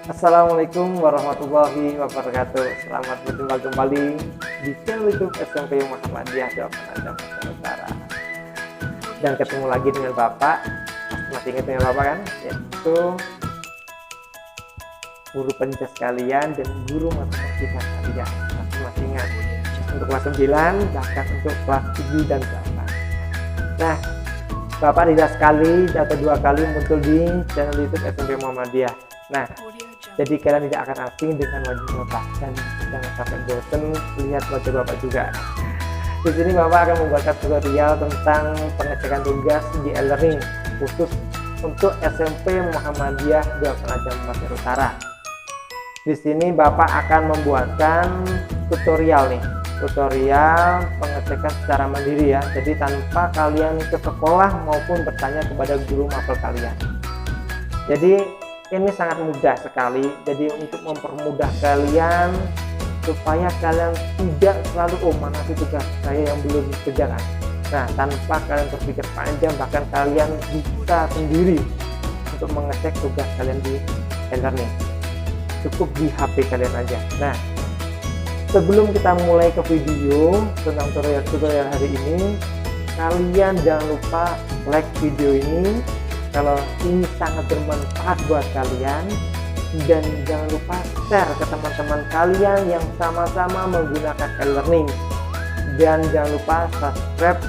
Assalamualaikum warahmatullahi wabarakatuh. Selamat berjumpa kembali di channel YouTube SMP Muhammadiyah Doa Penajam Pasar Utara. Dan ketemu lagi dengan Bapak. Masih ingat dengan Bapak kan? Yaitu guru penjas kalian dan guru matematika kalian. Masih ingat? Untuk kelas 9, bahkan untuk kelas 7 dan 8. Nah, Bapak tidak sekali atau 2 kali muncul di channel YouTube SMP Muhammadiyah. Nah, jadi kalian tidak akan asing dengan wajah Bapak dan jangan sampai bosan lihat wajah Bapak juga. Di sini Bapak akan membuatkan tutorial tentang pengecekan tugas di e-learning khusus untuk SMP Muhammadiyah Doa Penajam Pasar Utara. Di sini Bapak akan membuatkan tutorial pengecekan secara mandiri ya. Jadi tanpa kalian ke sekolah maupun bertanya kepada guru mapel kalian. Jadi ini sangat mudah sekali. Jadi untuk mempermudah kalian supaya kalian tidak selalu mana sih tugas saya yang belum dikerjakan. Nah, tanpa kalian berpikir panjang, bahkan kalian bisa sendiri untuk mengecek tugas kalian di e-learning. Cukup di HP kalian aja. Nah, sebelum kita mulai ke video tentang tutorial hari ini, kalian jangan lupa like video ini kalau ini sangat bermanfaat buat kalian, dan jangan lupa share ke teman-teman kalian yang sama-sama menggunakan e-learning, dan jangan lupa subscribe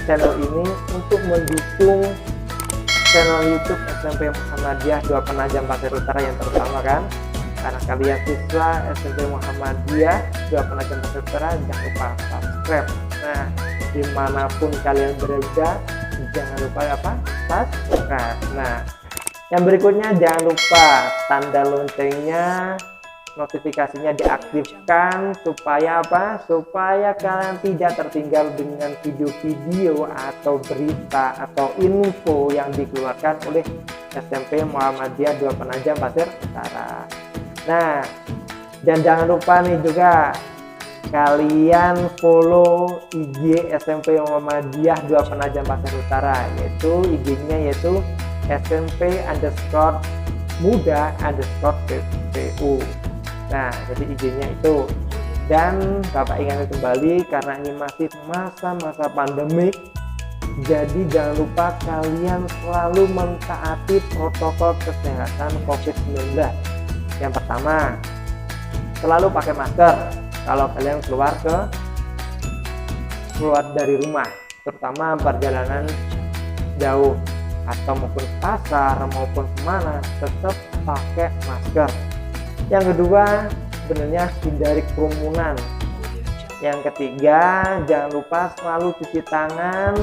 channel ini untuk mendukung channel YouTube SMP Muhammadiyah Doa Penajam Pasar Utara yang terutama kan, karena kalian siswa SMP Muhammadiyah Doa Penajam Pasar Utara, jangan lupa subscribe. Nah, dimanapun kalian berada, jangan lupa subscribe. Nah, yang berikutnya jangan lupa tanda loncengnya, notifikasinya diaktifkan supaya supaya kalian tidak tertinggal dengan video-video atau berita atau info yang dikeluarkan oleh SMP Muhammadiyah Doa Penajam Pasar Utara. Nah, dan jangan lupa nih juga kalian follow IG SMP Muhammadiyah Doa Penajam Pasar Utara, yaitu IG-nya yaitu SMP_muda_PPU. Nah, jadi IG-nya itu. Dan Bapak ingatkan kembali karena ini masih masa-masa pandemik, jadi jangan lupa kalian selalu mentaati protokol kesehatan COVID-19. Yang pertama, selalu pakai masker kalau kalian keluar dari rumah, terutama perjalanan jauh atau maupun pasar maupun kemana, tetap pakai masker. Yang kedua, sebenarnya hindari kerumunan. Yang ketiga, jangan lupa selalu cuci tangan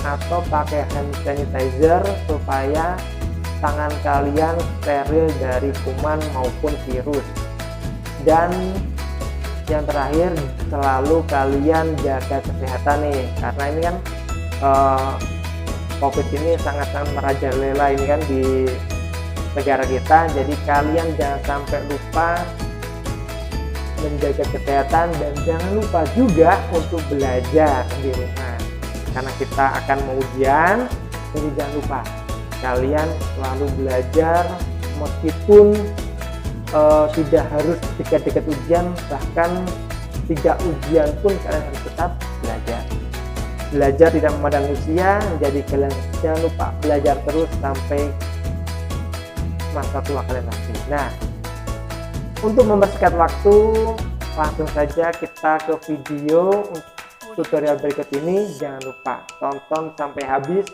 atau pakai hand sanitizer supaya tangan kalian steril dari kuman maupun virus. Dan yang terakhir, selalu kalian jaga kesehatan nih, karena ini kan COVID ini sangat-sangat merajalela ini kan di negara kita. Jadi kalian jangan sampai lupa menjaga kesehatan, dan jangan lupa juga untuk belajar di rumah karena kita akan mau ujian. Jadi jangan lupa kalian selalu belajar meskipun tidak harus dekat-dekat ujian, bahkan tidak ujian pun kalian harus tetap belajar. Belajar tidak memandang usia, jadi kalian jangan lupa belajar terus sampai masa tua kalian nanti. Nah, untuk mempersingkat waktu, langsung saja kita ke video tutorial berikut ini. Jangan lupa tonton sampai habis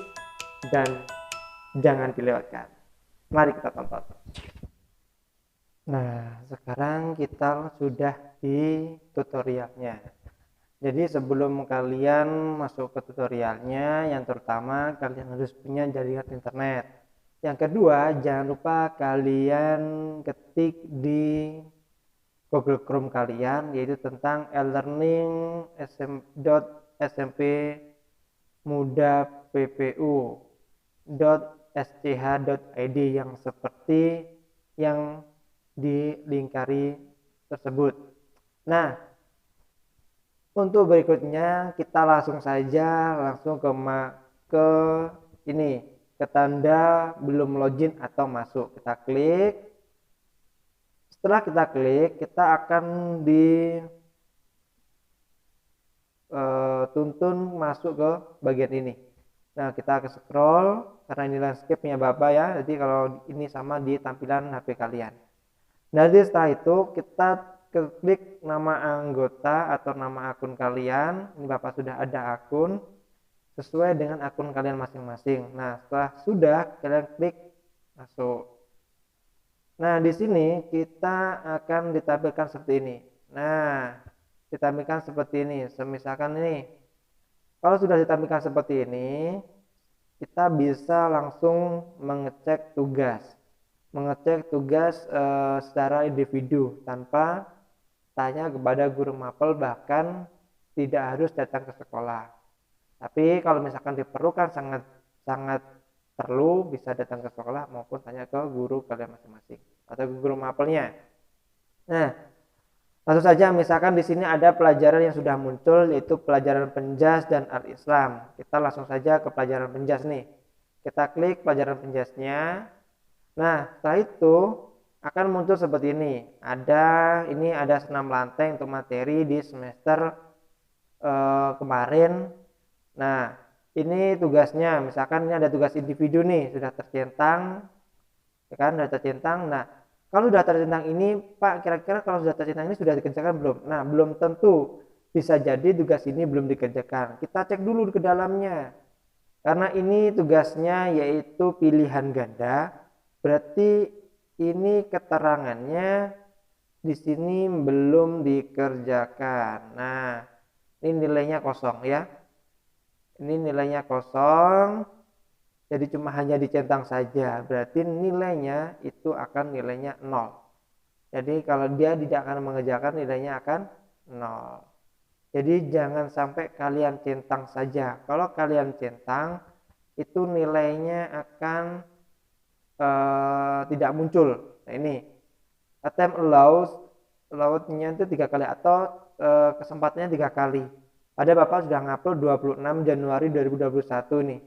dan jangan dilewatkan. Mari kita tonton. Nah, sekarang kita sudah di tutorialnya. Jadi sebelum kalian masuk ke tutorialnya, yang terutama kalian harus punya jaringan internet. Yang kedua, jangan lupa kalian ketik di Google Chrome kalian, yaitu tentang e-learning smp.muda.ppu.sch.id yang seperti yang dilingkari tersebut. Nah, untuk berikutnya kita langsung saja ke ini ke tanda belum login atau masuk. Kita klik. Setelah kita klik, kita akan dituntun masuk ke bagian ini. Nah, kita ke scroll karena ini landscape-nya Bapak ya. Jadi kalau ini sama di tampilan HP kalian. Jadi setelah itu kita klik nama anggota atau nama akun kalian. Ini Bapak sudah ada akun sesuai dengan akun kalian masing-masing. Nah, setelah sudah kalian klik masuk. Nah, di sini kita akan ditampilkan seperti ini. Nah, ditampilkan seperti ini. Misalkan ini, kalau sudah ditampilkan seperti ini, kita bisa langsung mengecek tugas secara individu tanpa tanya kepada guru mapel, bahkan tidak harus datang ke sekolah. Tapi kalau misalkan diperlukan, sangat perlu, bisa datang ke sekolah maupun tanya ke guru kalian masing-masing atau guru mapelnya. Nah, langsung saja misalkan di sini ada pelajaran yang sudah muncul, yaitu pelajaran penjas dan Al-Islam. Kita langsung saja ke pelajaran penjas nih. Kita klik pelajaran penjasnya. Nah, setelah itu akan muncul seperti ini. Ada senam lantai untuk materi di semester kemarin. Nah, ini tugasnya. Misalkan ini ada tugas individu nih, sudah tercentang, ya kan? Sudah tercentang. Nah, kalau sudah tercentang ini, Pak, kira-kira kalau sudah tercentang ini sudah dikerjakan belum? Nah, belum tentu. Bisa jadi tugas ini belum dikerjakan. Kita cek dulu ke dalamnya. Karena ini tugasnya yaitu pilihan ganda, berarti ini keterangannya di sini belum dikerjakan. Nah, ini nilainya kosong ya. Ini nilainya kosong. Jadi cuma hanya dicentang saja, berarti nilainya itu akan nilainya 0. Jadi kalau dia tidak akan mengerjakan, nilainya akan 0. Jadi jangan sampai kalian centang saja. Kalau kalian centang, itu nilainya akan tidak muncul. Nah, ini attempt allowed-nya itu 3 kali atau kesempatannya 3 kali. Pada Bapak sudah ngupload 26 Januari 2021 nih.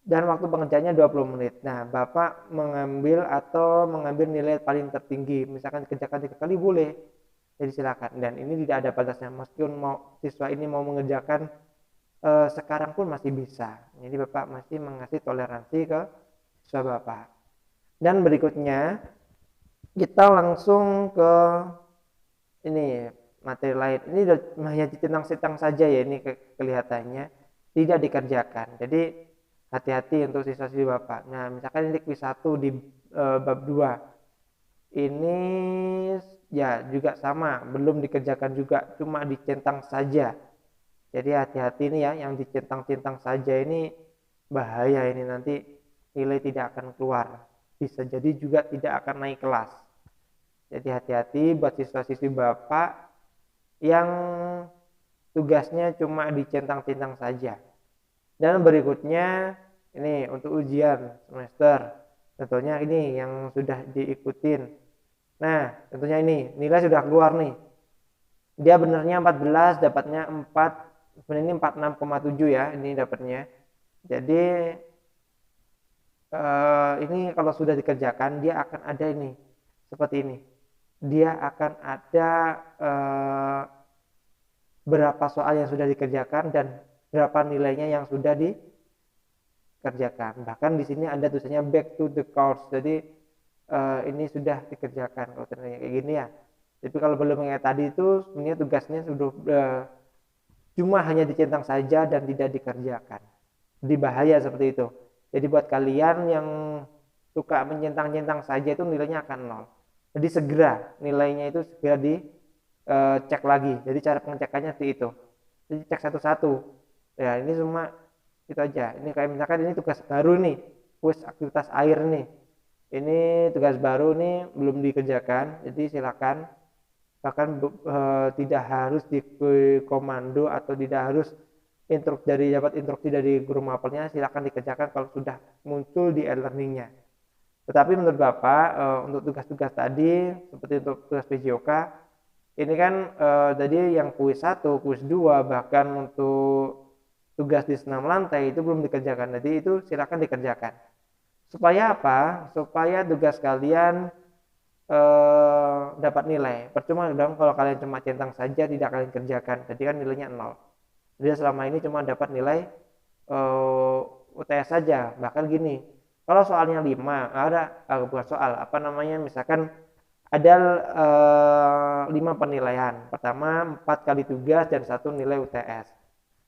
Dan waktu pengerjaannya 20 menit. Nah, Bapak mengambil nilai paling tertinggi. Misalkan dikerjakan 3 kali boleh. Jadi silakan. Dan ini tidak ada batasnya. Meskipun siswa ini mau mengerjakan sekarang pun masih bisa. Jadi Bapak masih mengasih toleransi ke siswa Bapak. Dan berikutnya kita langsung ke ini materi lain. Ini hanya dicentang-centang saja ya, ini kelihatannya tidak dikerjakan. Jadi hati-hati untuk siswa-siswa Bapak. Nah, misalkan ini quiz 1 di bab 2. Ini ya juga sama, belum dikerjakan juga, cuma dicentang saja. Jadi hati-hati nih ya, yang dicentang-centang saja ini bahaya, ini nanti nilai tidak akan keluar. Bisa jadi juga tidak akan naik kelas. Jadi hati-hati buat siswa-siswi Bapak yang tugasnya cuma dicentang-centang saja. Dan berikutnya ini untuk ujian semester. Tentunya ini yang sudah diikutin. Nah, tentunya ini nilai sudah keluar nih. Dia benernya 14, dapatnya 4, sebenarnya ini 46,7 ya, ini dapatnya. Jadi ini kalau sudah dikerjakan dia akan ada ini seperti ini. Dia akan ada berapa soal yang sudah dikerjakan dan berapa nilainya yang sudah dikerjakan. Bahkan di sini ada tulisannya back to the course. Jadi ini sudah dikerjakan kalau ternyata kayak gini ya. Tapi kalau belum kayak tadi itu sebenarnya tugasnya sudah cuma hanya dicentang saja dan tidak dikerjakan. Jadi bahaya seperti itu. Jadi buat kalian yang suka mencentang-centang saja itu nilainya akan 0. Jadi segera nilainya itu segera dicek lagi. Jadi cara pengecekannya seperti itu. Jadi cek satu-satu. Ya, ini cuma itu aja. Ini kayak misalkan ini tugas baru nih, kuis aktivitas air nih. Ini tugas baru nih belum dikerjakan. Jadi silakan, bahkan tidak harus di komando atau tidak harus dapat instruksi dari guru mapelnya, silakan dikerjakan kalau sudah muncul di e-learningnya. Tetapi menurut Bapak untuk tugas-tugas tadi seperti untuk tugas PJOK ini kan tadi yang kuis 1, kuis 2, bahkan untuk tugas di senam lantai itu belum dikerjakan. Jadi itu silakan dikerjakan. Supaya apa? Supaya tugas kalian dapat nilai. Percuma dong kalau kalian cuma centang saja tidak kalian kerjakan. Jadi kan nilainya 0. Jadi selama ini cuma dapat nilai UTS saja. Bahkan gini, kalau soalnya 5, ada bukan soal, apa namanya, misalkan ada 5 penilaian. Pertama 4 kali tugas dan 1 nilai UTS.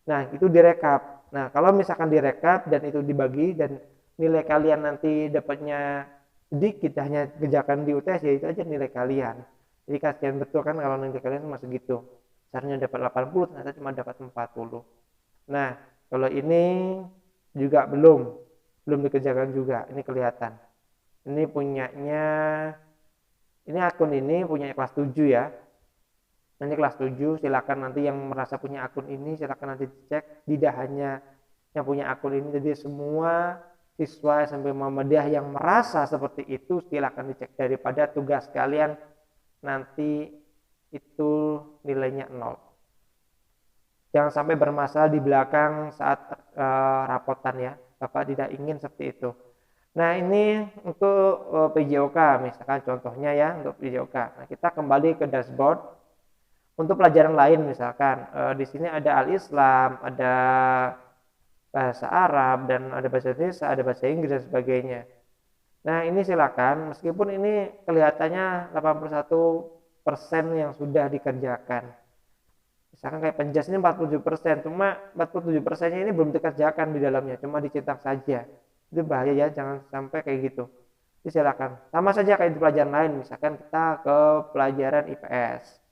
Nah, itu direkap. Nah, kalau misalkan direkap dan itu dibagi dan nilai kalian nanti dapatnya sedikit, hanya kerjakan di UTS, ya itu aja nilai kalian. Jadi kasihan betul kan kalau nilai kalian cuma segitu. Seharusnya dapat 80, ternyata cuma dapat 40. Nah, kalau ini juga belum dikerjakan juga. Ini kelihatan. Ini punyanya, ini akun ini punya kelas 7 ya. Nanti kelas 7 silakan nanti yang merasa punya akun ini silakan nanti dicek. Tidak hanya yang punya akun ini, jadi semua siswa SMP Muhammadiyah yang merasa seperti itu silakan dicek, daripada tugas kalian nanti itu nilainya 0. Jangan sampai bermasalah di belakang saat rapotan ya. Bapak tidak ingin seperti itu. Nah, ini untuk PJOK misalkan contohnya ya, untuk PJOK. Nah, kita kembali ke dashboard. Untuk pelajaran lain misalkan di sini ada Al-Islam, ada bahasa Arab, dan ada bahasa Indonesia, ada bahasa Inggris dan sebagainya. Nah, ini silakan, meskipun ini kelihatannya 81% yang sudah dikerjakan. Misalkan kayak penjas ini 47%, cuma 47%-nya ini belum dikerjakan di dalamnya, cuma dicetak saja. Itu bahaya ya, jangan sampai kayak gitu. Jadi silakan. Sama saja kayak di pelajaran lain, misalkan kita ke pelajaran IPS.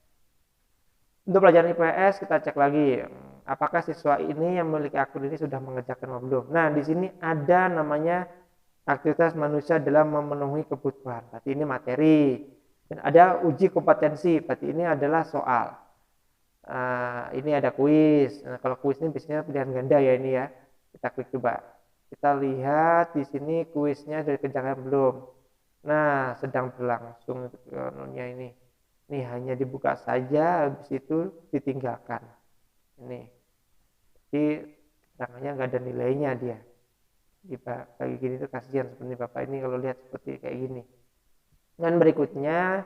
Untuk pelajaran IPS kita cek lagi apakah siswa ini yang memiliki akun ini sudah mengerjakan atau belum. Nah, di sini ada namanya aktivitas manusia dalam memenuhi kebutuhan. Berarti ini materi. Dan ada uji kompetensi. Berarti ini adalah soal. Ini ada kuis. Nah, kalau kuis ini biasanya pilihan ganda ya ini ya. Kita klik coba. Kita lihat di sini kuisnya sudah dikerjakan belum. Nah, sedang berlangsung ini. Ini hanya dibuka saja, habis itu ditinggalkan. Ini, jadi tangannya nggak ada nilainya dia. Jadi kayak gini tuh kasihan seperti bapak ini kalau lihat seperti kayak gini. Dan berikutnya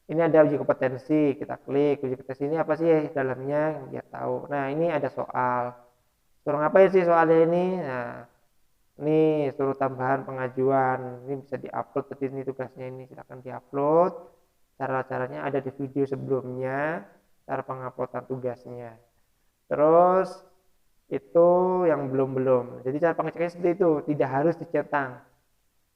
ini ada uji kompetensi, kita klik uji kompetensi ini apa sih dalamnya biar tahu. Nah, ini ada soal. Suruh ngapain sih soalnya ini? Nah, ini suruh tambahan pengajuan. Ini bisa diupload seperti ini tugasnya ini, silakan diupload. Cara-caranya ada di video sebelumnya, cara penguploadan tugasnya. Terus itu yang belum. Jadi cara pengecekannya seperti itu, tidak harus dicetang.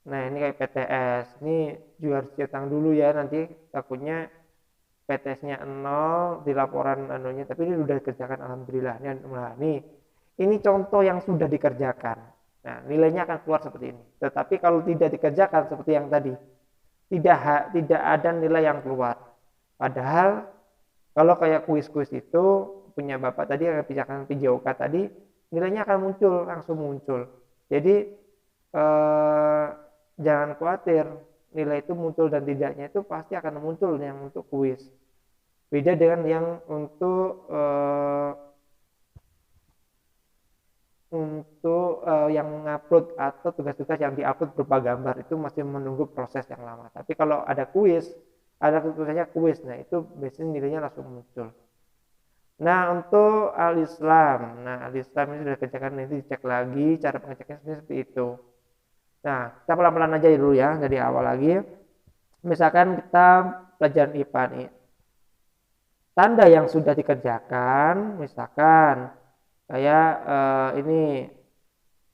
Nah, ini kayak PTS, ini juga harus dicetang dulu ya, nanti takutnya PTS-nya 0 di laporan anunya, tapi ini sudah dikerjakan alhamdulillah. Nah, ini contoh yang sudah dikerjakan. Nah, nilainya akan keluar seperti ini. Tetapi kalau tidak dikerjakan seperti yang tadi, tidak ada nilai yang keluar. Padahal kalau kayak kuis-kuis itu punya bapak tadi yang pijakan PJOK tadi, nilainya akan langsung muncul. Jadi jangan khawatir, nilai itu muncul dan tidaknya itu pasti akan muncul yang untuk kuis. Beda dengan yang untuk yang mengupload atau tugas-tugas yang diupload berupa gambar itu masih menunggu proses yang lama. Tapi kalau ada kuis, ada tulisannya kuis, nah itu biasanya nilainya langsung muncul. Nah, untuk Al-Islam, Al-Islam ini sudah dikerjakan, nanti dicek lagi cara pengecekannya seperti itu. Nah, kita pelan-pelan aja dulu ya dari awal lagi. Misalkan kita pelajaran IPA nih, tanda yang sudah dikerjakan, misalkan kayak ini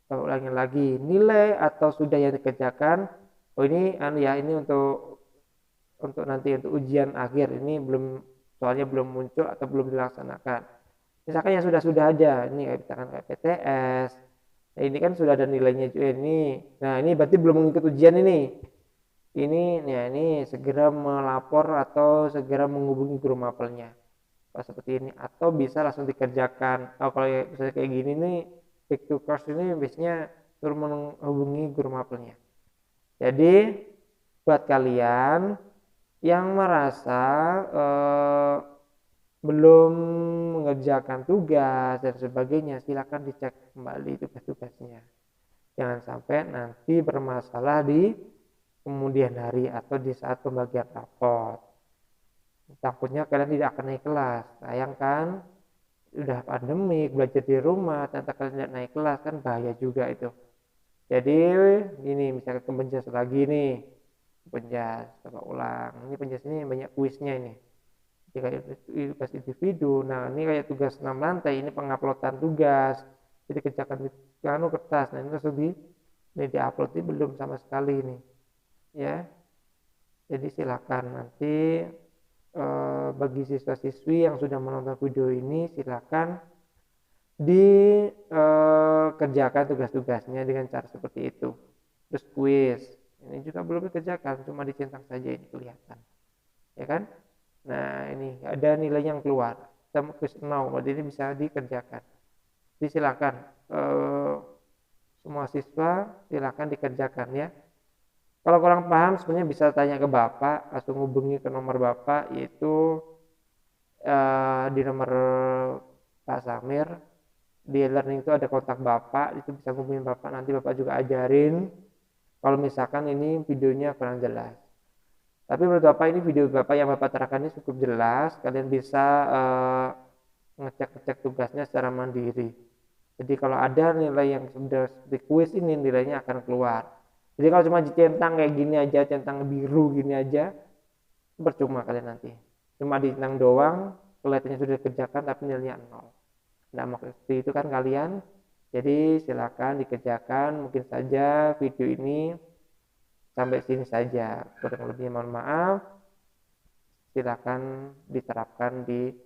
ulangi lagi nilai atau sudah yang dikerjakan. Oh, ini ya, ini untuk nanti untuk ujian akhir, ini soalnya belum muncul atau belum dilaksanakan. Misalkan yang sudah ada, ini misalkan kayak PTS. Nah, ini kan sudah ada nilainya juga ini. Nah, ini berarti belum mengikuti ujian ini. Ini segera melapor atau segera menghubungi guru mapelnya. Seperti ini, atau bisa langsung dikerjakan. Kalau misalnya kayak gini nih, back to course ini biasanya suruh menghubungi guru mapelnya. Jadi buat kalian yang merasa belum mengerjakan tugas dan sebagainya, silakan dicek kembali tugas-tugasnya. Jangan sampai nanti bermasalah di kemudian hari atau di saat pembagian rapot. Takutnya kalian tidak akan naik kelas. Sayang kan? Udah pandemik, belajar di rumah, ternyata kalian tidak naik kelas, kan bahaya juga itu. Jadi ini misalkan kebenjas lagi nih, kebenjas coba ulang. Ini penjas ini banyak kuisnya ini. Jadi kayak tugas individu. Nah ini kayak tugas 6 lantai, ini penguploadan tugas. Jadi kerjakan di kertas. Nah ini langsung ini diupload, ini belum sama sekali ini. Ya, jadi silakan nanti bagi siswa-siswi yang sudah menonton video ini, silakan dikerjakan tugas-tugasnya dengan cara seperti itu. Terus kuis ini juga belum dikerjakan, cuma dicentang saja, ini kelihatan ya kan. Nah ini ada nilai yang keluar, sama kuis 0, jadi ini bisa dikerjakan. Jadi silakan semua siswa silakan dikerjakan ya. Kalau kurang paham sebenarnya bisa tanya ke Bapak, langsung hubungi ke nomor Bapak, yaitu di nomor Pak Samir. Di learning itu ada kontak Bapak, itu bisa hubungin Bapak, nanti Bapak juga ajarin kalau misalkan ini videonya kurang jelas. Tapi menurut Bapak ini video Bapak yang Bapak terangkan ini cukup jelas, kalian bisa ngecek-ngecek tugasnya secara mandiri. Jadi kalau ada nilai yang sudah di kuis ini, nilainya akan keluar. Jadi kalau cuma dicentang kayak gini aja, centang biru gini aja, percuma kalian nanti. Cuma dicentang doang, kelihatannya sudah dikerjakan tapi nilainya 0. Nah maksud itu kan kalian. Jadi silakan dikerjakan. Mungkin saja video ini sampai sini saja. Kurang lebihnya mohon maaf. Silakan diterapkan di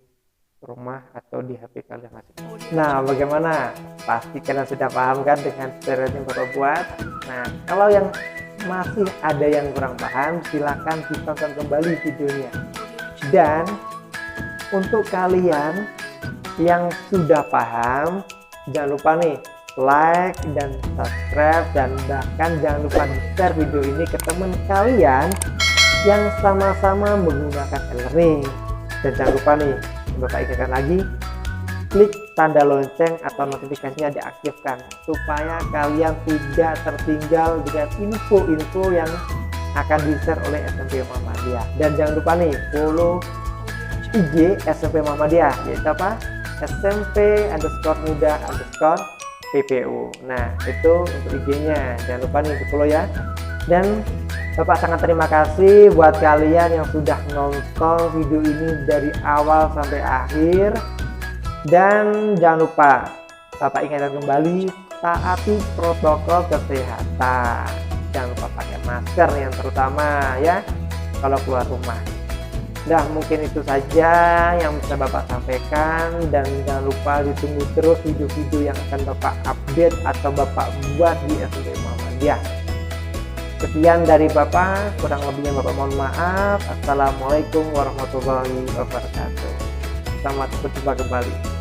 rumah atau di HP kalian masing-masing. Nah bagaimana? Pasti kalian sudah paham kan dengan tutorial yang Bapak buat. Nah kalau yang masih ada yang kurang paham, silakan ditonton kembali videonya. Dan untuk kalian yang sudah paham, jangan lupa nih like dan subscribe, dan bahkan jangan lupa share video ini ke teman kalian yang sama-sama menggunakan e-learning. Dan jangan lupa nih, Bapak ingatkan lagi, klik tanda lonceng atau notifikasinya diaktifkan supaya kalian tidak tertinggal dengan info-info yang akan di-share oleh SMP Muhammadiyah. Dan jangan lupa nih follow IG SMP Muhammadiyah, yaitu apa? SMP_muda_PPU. Nah itu untuk IG-nya, jangan lupa nih di follow ya. Dan Bapak sangat terima kasih buat kalian yang sudah nonton video ini dari awal sampai akhir. Dan jangan lupa, Bapak ingatkan kembali, taati protokol kesehatan. Jangan lupa pakai masker yang terutama ya kalau keluar rumah. Nah mungkin itu saja yang bisa Bapak sampaikan, dan jangan lupa ditunggu terus video-video yang akan Bapak update atau Bapak buat di SMP Muhammadiyah. Sekian dari Bapak, kurang lebihnya Bapak mohon maaf. Assalamualaikum warahmatullahi wabarakatuh. Selamat berjumpa kembali.